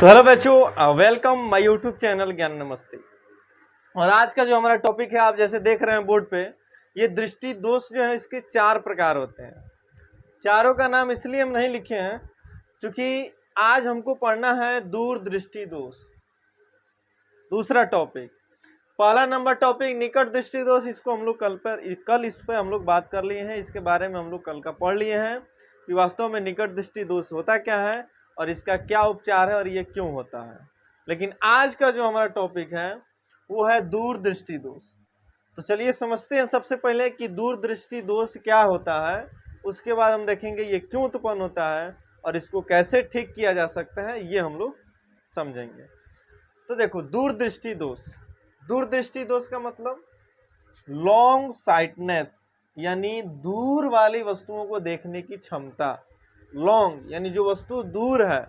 तो हेलो बच्चों, welcome my YouTube channel ज्ञान नमस्ते। और आज का जो हमारा टॉपिक है, आप जैसे देख रहे हैं बोर्ड पे, ये दृष्टि दोष जो है इसके 4 प्रकार होते हैं। चारों का नाम इसलिए हम नहीं लिखे हैं क्योंकि आज हमको पढ़ना है दूरदृष्टि दोष। दूसरा टॉपिक, पहला नंबर टॉपिक निकट दृष्टि दोष, इसको हम लोग कल इस पर हम लोग बात कर लिए हैं। इसके बारे में हम लोग कल का पढ़ लिए हैं कि वास्तव में निकट दृष्टि दोष होता क्या है और इसका क्या उपचार है और ये क्यों होता है। लेकिन आज का जो हमारा टॉपिक है वो है दूरदृष्टि दोष। तो चलिए समझते हैं सबसे पहले कि दूरदृष्टि दोष क्या होता है, उसके बाद हम देखेंगे ये क्यों उत्पन्न होता है और इसको कैसे ठीक किया जा सकता है, ये हम लोग समझेंगे। तो देखो, दूरदृष्टि दोष का मतलब लॉन्ग साइटनेस, यानी दूर वाली वस्तुओं को देखने की क्षमता। लॉन्ग यानी जो वस्तु दूर है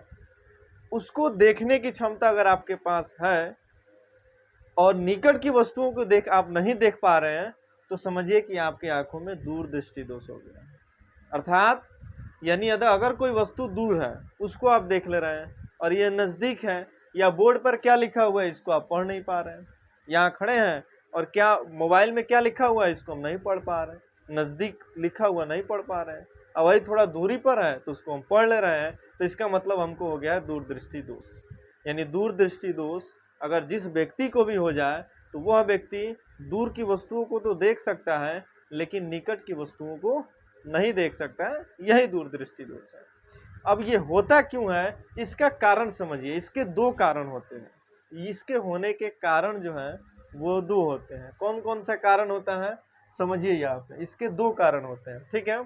उसको देखने की क्षमता अगर आपके पास है और निकट की वस्तुओं को आप नहीं देख पा रहे हैं, तो समझिए कि आपकी आंखों में दूरदृष्टि दोष हो गया है। अर्थात यानी अगर कोई वस्तु दूर है उसको आप देख ले रहे हैं और ये नज़दीक है, या बोर्ड पर क्या लिखा हुआ है इसको आप पढ़ नहीं पा रहे हैं, यहाँ खड़े हैं और क्या मोबाइल में क्या लिखा हुआ है इसको हम नहीं पढ़ पा रहे हैं, नज़दीक लिखा हुआ नहीं पढ़ पा रहे हैं, अब वही थोड़ा दूरी पर है तो उसको हम पढ़ ले रहे हैं, तो इसका मतलब हमको हो गया है दूरदृष्टि दोष। यानी दूरदृष्टि दोष अगर जिस व्यक्ति को भी हो जाए तो वह व्यक्ति दूर की वस्तुओं को तो देख सकता है लेकिन निकट की वस्तुओं को नहीं देख सकता है, यही दूरदृष्टि दोष है। अब ये होता क्यों है, इसका कारण समझिए। इसके 2 कारण होते हैं। इसके होने के कारण जो है वो 2 होते हैं। कौन कौन सा कारण होता है समझिए यहाँ पे। इसके 2 कारण होते हैं, ठीक है।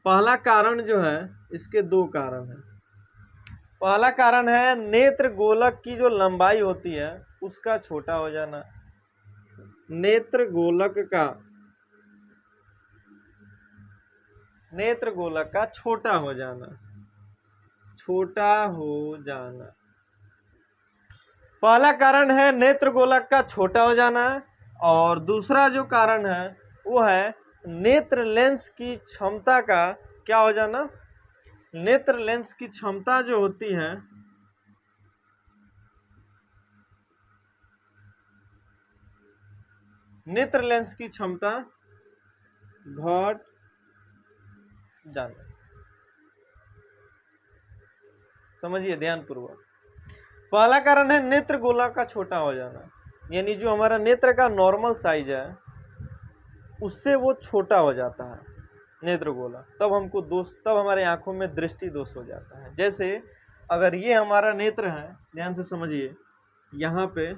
पहला कारण जो है, इसके 2 कारण हैं। पहला कारण है नेत्र गोलक की जो लंबाई होती है उसका छोटा हो जाना। नेत्र गोलक का छोटा हो जाना, पहला कारण है नेत्र गोलक का छोटा हो जाना। और दूसरा जो कारण है वो है नेत्र लेंस की क्षमता का क्या हो जाना। नेत्र लेंस की क्षमता जो होती है, नेत्र लेंस की क्षमता घट जाना। समझिए ध्यान पूर्वक। पहला कारण है नेत्र गोला का छोटा हो जाना, यानी जो हमारा नेत्र का नॉर्मल साइज है उससे वो छोटा हो जाता है नेत्र गोला, तब हमारे आंखों में दृष्टि दोष हो जाता है। जैसे अगर ये हमारा नेत्र है, ध्यान से समझिए, यहाँ पे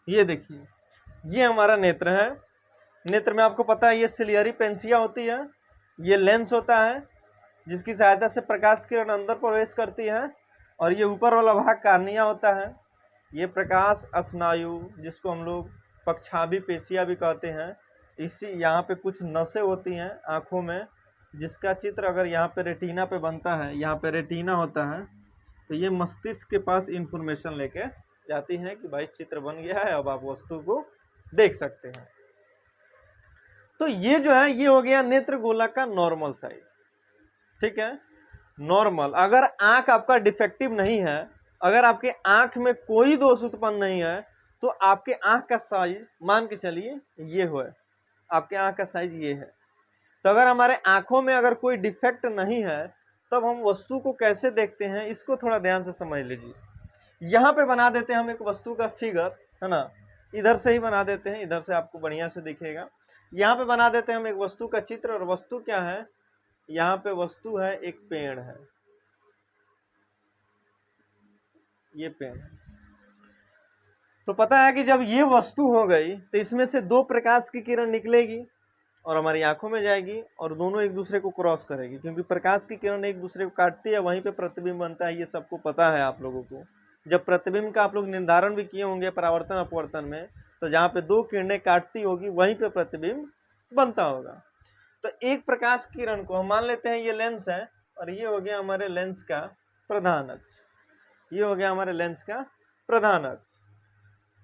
ये देखिए, ये हमारा नेत्र है। नेत्र में आपको पता है ये सिलियरी पेंसिया होती है, ये लेंस होता है जिसकी सहायता से प्रकाश किरण अंदर प्रवेश करती है, और ये ऊपर वाला भाग कार्निया होता है। ये प्रकाश स्नायु, जिसको हम लोग पक्षाभि पेशिया भी कहते हैं, इसी यहाँ पे कुछ नसें होती हैं आँखों में, जिसका चित्र अगर यहाँ पे रेटिना पे बनता है, यहाँ पे रेटिना होता है, तो ये मस्तिष्क के पास इंफॉर्मेशन लेके जाती हैं कि भाई चित्र बन गया है, अब आप वस्तु को देख सकते हैं। तो ये जो है ये हो गया नेत्र गोला का नॉर्मल साइज, ठीक है। नॉर्मल, अगर आंख आपका डिफेक्टिव नहीं है, अगर आपके आंख में कोई दोष उत्पन्न नहीं है, तो आपके आंख का साइज मान के चलिए ये हो, आपके आंख का साइज ये है। तो अगर हमारे आंखों में अगर कोई डिफेक्ट नहीं है, तब हम वस्तु को कैसे देखते हैं, इसको थोड़ा ध्यान से समझ लीजिए। यहाँ पे बना देते हैं हम एक वस्तु का फिगर, है ना, इधर से ही बना देते हैं, इधर से आपको बढ़िया से दिखेगा। यहाँ पे बना देते हैं हम एक वस्तु का चित्र, और वस्तु क्या है, यहाँ पे वस्तु है एक पेड़ है, ये पेड़ है। तो पता है कि जब ये वस्तु हो गई तो इसमें से 2 प्रकाश की किरण निकलेगी और हमारी आंखों में जाएगी, और दोनों एक दूसरे को क्रॉस करेगी, क्योंकि प्रकाश की किरण एक दूसरे को काटती है, वहीं पे प्रतिबिंब बनता है। ये सबको पता है आप लोगों को। जब प्रतिबिंब का आप लोग निर्धारण भी किए होंगे परावर्तन अपवर्तन में, तो जहाँ पे 2 किरणें काटती होगी वहीं पे प्रतिबिंब बनता होगा। तो एक प्रकाश किरण को हम मान लेते हैं ये लेंस है और ये हो गया हमारे लेंस का प्रधान अक्ष, ये हो गया हमारे लेंस का प्रधान अक्ष।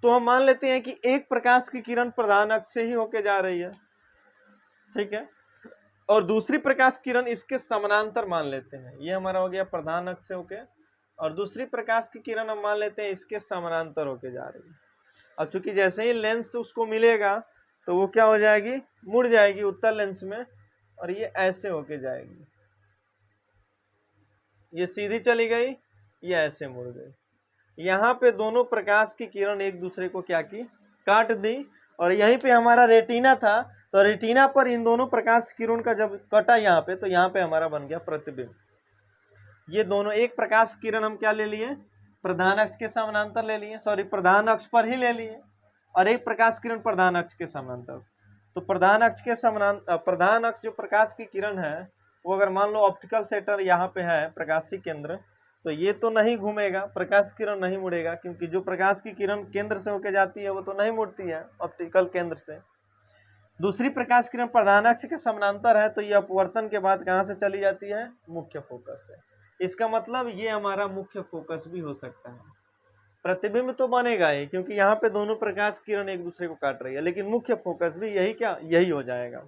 तो हम मान लेते हैं कि एक प्रकाश की किरण प्रधान अक्ष से ही होके जा रही है, ठीक है, और दूसरी प्रकाश किरण इसके समानांतर मान लेते हैं, ये हमारा हो गया प्रधान अक्ष से होके, और दूसरी प्रकाश की किरण हम मान लेते हैं इसके समानांतर होके जा रही है। अब चूंकि जैसे ही लेंस उसको मिलेगा तो वो क्या हो जाएगी, मुड़ जाएगी उत्तल लेंस में, और ये ऐसे होके जाएगी, ये सीधी चली गई, ये ऐसे मुड़ गई। यहाँ पे दोनों प्रकाश की किरण एक दूसरे को क्या की, काट दी, और यहीं पे हमारा रेटिना था, तो रेटिना पर इन दोनों प्रकाश किरण का जब कटा यहाँ पे, तो यहाँ पे हमारा बन गया प्रतिबिंब। ये दोनों एक प्रकाश किरण हम क्या ले लिए, प्रधान अक्ष के समानांतर ले लिए, सॉरी प्रधान अक्ष पर ही ले लिए, और एक प्रकाश किरण प्रधान अक्ष के समानांतर। तो प्रधान अक्ष के समानांतर, प्रधान अक्ष जो प्रकाश की किरण है वो अगर मान लो ऑप्टिकल सेंटर यहाँ पे है प्रकाशी केंद्र, तो ये तो नहीं घूमेगा, प्रकाश किरण नहीं मुड़ेगा, क्योंकि जो प्रकाश की किरण केंद्र से होके जाती है वो तो नहीं मुड़ती है ऑप्टिकल केंद्र से। दूसरी प्रकाश किरण प्रधान अक्ष के समानांतर है, तो ये अपवर्तन के बाद कहाँ से चली जाती है, मुख्य फोकस से। इसका मतलब ये हमारा मुख्य फोकस भी हो सकता है। प्रतिबिंब तो बनेगा ही, क्योंकि यहाँ पे दोनों प्रकाश किरण एक दूसरे को काट रही है, लेकिन मुख्य फोकस भी यही क्या, यही हो जाएगा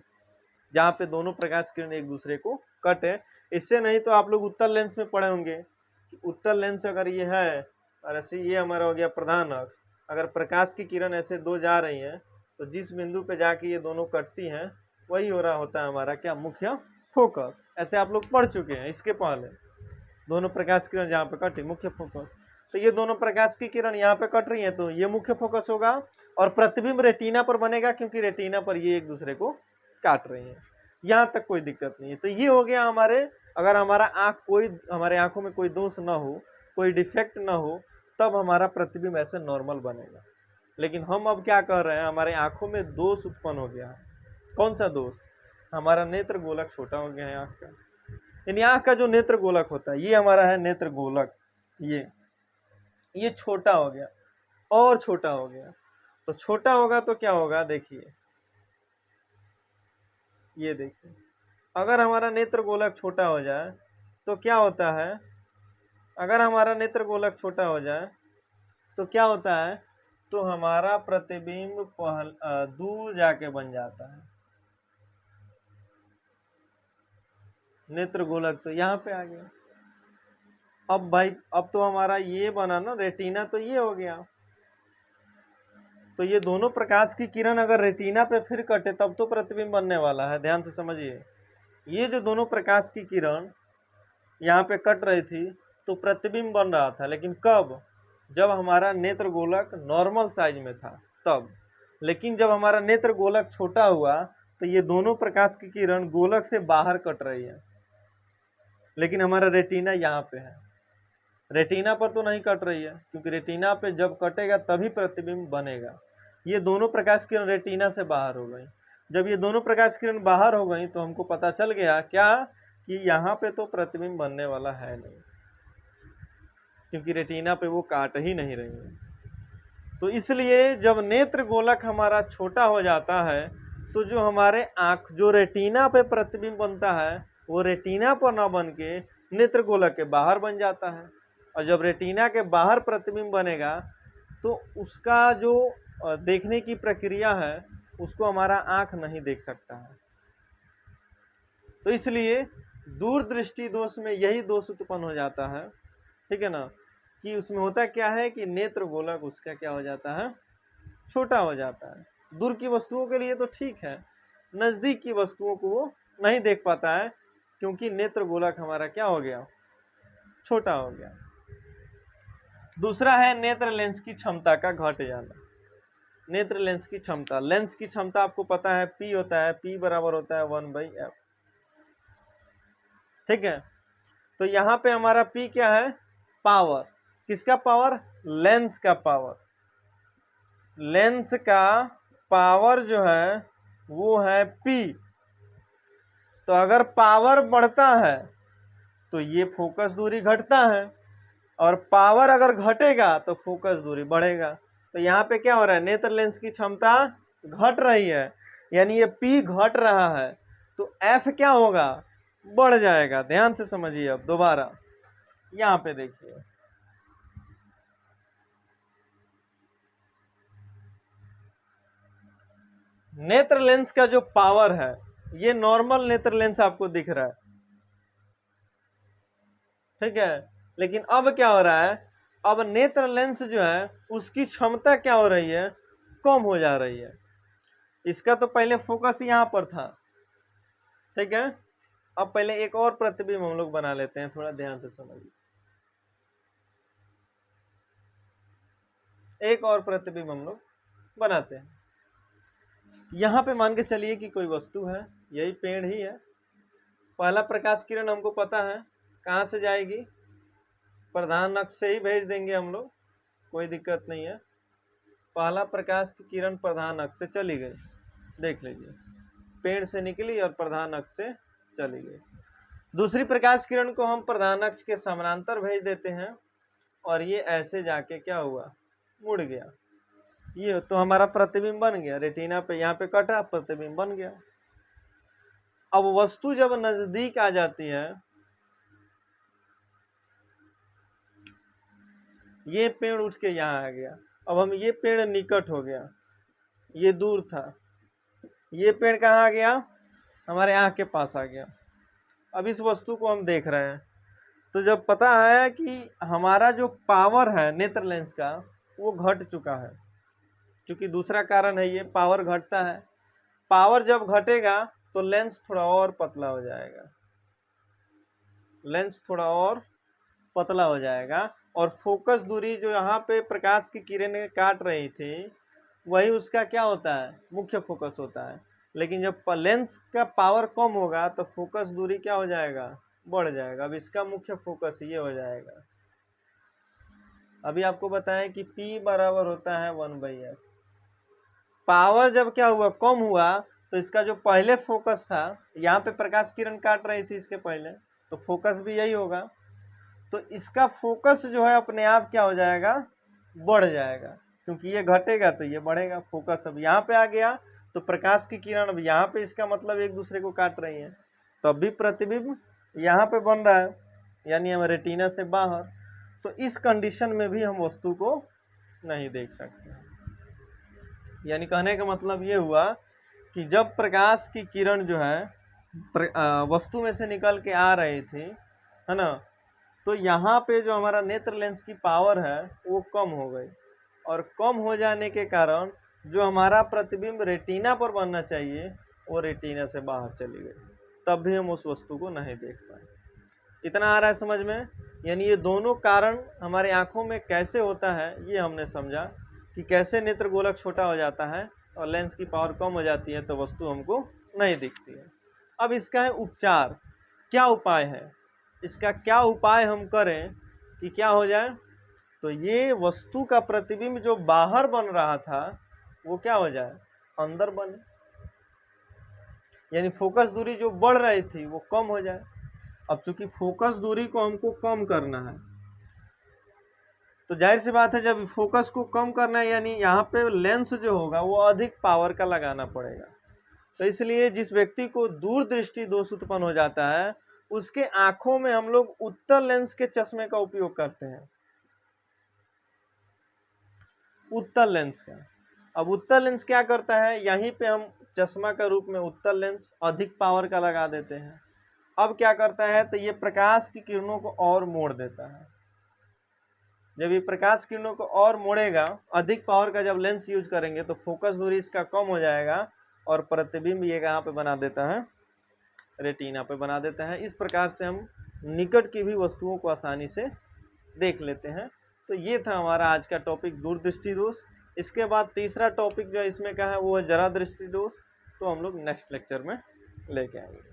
जहाँ पे दोनों प्रकाश किरण एक दूसरे को कटे। इससे नहीं तो आप लोग उत्तल लेंस में पढ़े होंगे कि उत्तल लेंस अगर ये है और ऐसे ये हमारा हो गया प्रधान अक्ष, अगर प्रकाश की किरण ऐसे दो जा रही हैं तो जिस बिंदु पे जाके ये दोनों कटती हैं वही हो रहा होता है हमारा क्या, मुख्य फोकस। ऐसे आप लोग पढ़ चुके हैं इसके पहले, दोनों प्रकाश किरण जहाँ पे कटी मुख्य फोकस। तो ये दोनों प्रकाश की किरण यहाँ पे कट रही है तो ये मुख्य फोकस होगा, और प्रतिबिंब रेटिना पर बनेगा क्योंकि रेटिना पर ये एक दूसरे को काट रही है। यहाँ तक कोई दिक्कत नहीं है। तो ये हो गया हमारे, अगर हमारा हमारे आंखों में कोई दोष ना हो, कोई डिफेक्ट ना हो, तब हमारा प्रतिबिंब ऐसे नॉर्मल बनेगा। लेकिन हम अब क्या कर रहे हैं, हमारे आंखों में दोष उत्पन्न हो गया है। कौन सा दोष, हमारा नेत्र गोलक छोटा हो गया है आंख का। यानी आंख का जो नेत्र गोलक होता है, ये हमारा है नेत्र गोलक, ये छोटा हो गया और छोटा हो गया। तो छोटा होगा तो क्या होगा, देखिए ये देखिए, अगर हमारा नेत्र गोलक छोटा हो जाए तो क्या होता है, अगर हमारा नेत्र गोलक छोटा हो जाए तो क्या होता है, तो हमारा प्रतिबिंब दूर जाके बन जाता है। नेत्र गोलक तो यहाँ पे आ गया। अब भाई अब तो हमारा ये बना ना रेटिना, तो ये हो गया। तो ये दोनों प्रकाश की किरण अगर रेटिना पे फिर कटे तब तो प्रतिबिंब बनने वाला है। ध्यान से समझिए, ये जो दोनों प्रकाश की किरण यहाँ पे कट रही थी तो प्रतिबिंब बन रहा था, लेकिन कब, जब हमारा नेत्र गोलक नॉर्मल साइज में था तब। लेकिन जब हमारा नेत्र गोलक छोटा हुआ तो ये दोनों प्रकाश की किरण गोलक से बाहर कट रही है, लेकिन हमारा रेटिना यहाँ पे है, रेटिना पर तो नहीं कट रही है, क्योंकि रेटिना पे जब कटेगा तभी प्रतिबिंब बनेगा। ये दोनों प्रकाश किरण रेटिना से बाहर हो गई। जब ये दोनों प्रकाश किरण बाहर हो गई तो हमको पता चल गया क्या, कि यहाँ पे तो प्रतिबिंब बनने वाला है नहीं, क्योंकि रेटिना पे वो काट ही नहीं रही है। तो इसलिए जब नेत्र गोलक हमारा छोटा हो जाता है तो जो हमारे आँख, जो रेटिना पे प्रतिबिंब बनता है वो रेटिना पर ना बन के नेत्र गोलक के बाहर बन जाता है। और जब रेटिना के बाहर प्रतिबिंब बनेगा तो उसका जो देखने की प्रक्रिया है उसको हमारा आँख नहीं देख सकता है। तो इसलिए दूरदृष्टि दोष में यही दोष उत्पन्न हो जाता है, ठीक है ना, कि उसमें होता क्या है कि नेत्र गोलक उसका क्या हो जाता है, छोटा हो जाता है। दूर की वस्तुओं के लिए तो ठीक है, नज़दीक की वस्तुओं को वो नहीं देख पाता है, क्योंकि नेत्र गोलक हमारा क्या हो गया, छोटा हो गया। दूसरा है नेत्र लेंस की क्षमता का घट जाना। नेत्र लेंस की क्षमता, लेंस की क्षमता आपको पता है P होता है, P बराबर होता है 1/f, ठीक है। तो यहाँ पे हमारा P क्या है, पावर, किसका पावर, लेंस का पावर। लेंस का पावर जो है वो है P। तो अगर पावर बढ़ता है तो ये फोकस दूरी घटता है, और पावर अगर घटेगा तो फोकस दूरी बढ़ेगा। तो यहाँ पे क्या हो रहा है, नेत्र लेंस की क्षमता घट रही है, यानी ये P घट रहा है। तो एफ क्या होगा, बढ़ जाएगा। ध्यान से समझिए। अब दोबारा यहां पे देखिए, नेत्र लेंस का जो पावर है, ये नॉर्मल नेत्र लेंस आपको दिख रहा है, ठीक है। लेकिन अब क्या हो रहा है, अब नेत्र लेंस जो है उसकी क्षमता क्या हो रही है, कम हो जा रही है। इसका तो पहले फोकस यहां पर था, ठीक है। अब पहले एक और प्रतिबिंब हम लोग बना लेते हैं, थोड़ा ध्यान से समझिए। एक और प्रतिबिंब हम लोग बनाते हैं। यहां पे मान के चलिए कि कोई वस्तु है, यही पेड़ ही है। पहला प्रकाश किरण हमको पता है कहां से जाएगी, प्रधान अक्ष से ही भेज देंगे हम लोग, कोई दिक्कत नहीं है। पहला प्रकाश की किरण प्रधान अक्ष से चली गई, देख लीजिए, पेड़ से निकली और प्रधान अक्ष से चली गई। दूसरी प्रकाश किरण को हम प्रधान अक्ष के समानांतर भेज देते हैं और ये ऐसे जाके क्या हुआ, मुड़ गया। ये तो हमारा प्रतिबिंब बन गया, रेटिना पे यहाँ पे कटा, प्रतिबिंब बन गया। अब वस्तु जब नजदीक आ जाती है, ये पेड़ उठ के यहाँ आ गया। अब हम ये पेड़ निकट हो गया, ये दूर था, ये पेड़ कहाँ आ गया, हमारे आँख के पास आ गया। अब इस वस्तु को हम देख रहे हैं, तो जब पता है कि हमारा जो पावर है नेत्र लेंस का वो घट चुका है, क्योंकि दूसरा कारण है ये, पावर घटता है। पावर जब घटेगा तो लेंस थोड़ा और पतला हो जाएगा, लेंस थोड़ा और पतला हो जाएगा, और फोकस दूरी जो यहाँ पे प्रकाश की किरणें काट रही थी वही उसका क्या होता है, मुख्य फोकस होता है। लेकिन जब लेंस का पावर कम होगा तो फोकस दूरी क्या हो जाएगा, बढ़ जाएगा। अब इसका मुख्य फोकस ये हो जाएगा। अभी आपको बताएं कि P बराबर होता है 1/f। पावर जब क्या हुआ, कम हुआ, तो इसका जो पहले फोकस था, यहाँ पे प्रकाश किरण काट रही थी इसके पहले, तो फोकस भी यही होगा। तो इसका फोकस जो है अपने आप क्या हो जाएगा, बढ़ जाएगा, क्योंकि ये घटेगा तो ये बढ़ेगा। फोकस अब यहाँ पे आ गया तो प्रकाश की किरण अब यहाँ पे, इसका मतलब एक दूसरे को काट रही है, तो अब भी प्रतिबिंब यहाँ पे बन रहा है, यानी हम रेटिना से बाहर। तो इस कंडीशन में भी हम वस्तु को नहीं देख सकते। यानी कहने का मतलब ये हुआ कि जब प्रकाश की किरण जो है वस्तु में से निकल के आ रही थी, है ना, तो यहाँ पे जो हमारा नेत्र लेंस की पावर है वो कम हो गई, और कम हो जाने के कारण जो हमारा प्रतिबिंब रेटिना पर बनना चाहिए वो रेटिना से बाहर चली गई, तब भी हम उस वस्तु को नहीं देख पाए। इतना आ रहा है समझ में। यानी ये दोनों कारण हमारे आँखों में कैसे होता है ये हमने समझा, कि कैसे नेत्र गोलक छोटा हो जाता है और लेंस की पावर कम हो जाती है तो वस्तु हमको नहीं दिखती है। अब इसका है उपचार, क्या उपाय है, इसका क्या उपाय हम करें कि क्या हो जाए, तो ये वस्तु का प्रतिबिंब जो बाहर बन रहा था वो क्या हो जाए, अंदर बने। यानी फोकस दूरी जो बढ़ रही थी वो कम हो जाए। अब चूंकि फोकस दूरी को हमको कम करना है, तो जाहिर सी बात है जब फोकस को कम करना है, यानी यहाँ पे लेंस जो होगा वो अधिक पावर का लगाना पड़ेगा। तो इसलिए जिस व्यक्ति को दूरदृष्टि दोष उत्पन्न हो जाता है उसके आंखों में हम लोग उत्तल लेंस के चश्मे का उपयोग करते हैं, उत्तल लेंस का। अब उत्तल लेंस क्या करता है, यहीं पे हम चश्मा का रूप में उत्तल लेंस अधिक पावर का लगा देते हैं। अब क्या करता है, तो ये प्रकाश की किरणों को और मोड़ देता है। जब ये प्रकाश किरणों को और मोड़ेगा, अधिक पावर का जब लेंस यूज करेंगे तो फोकस दूरी इसका कम हो जाएगा और प्रतिबिंब ये कहाँ पे बना देता है, रेटिना पे बना देता है। इस प्रकार से हम निकट की भी वस्तुओं को आसानी से देख लेते हैं। तो ये था हमारा आज का टॉपिक, दूरदृष्टि दोष। इसके बाद तीसरा टॉपिक जो इसमें का है वो है जरा दृष्टि दोष, तो हम लोग नेक्स्ट लेक्चर में लेके आएंगे।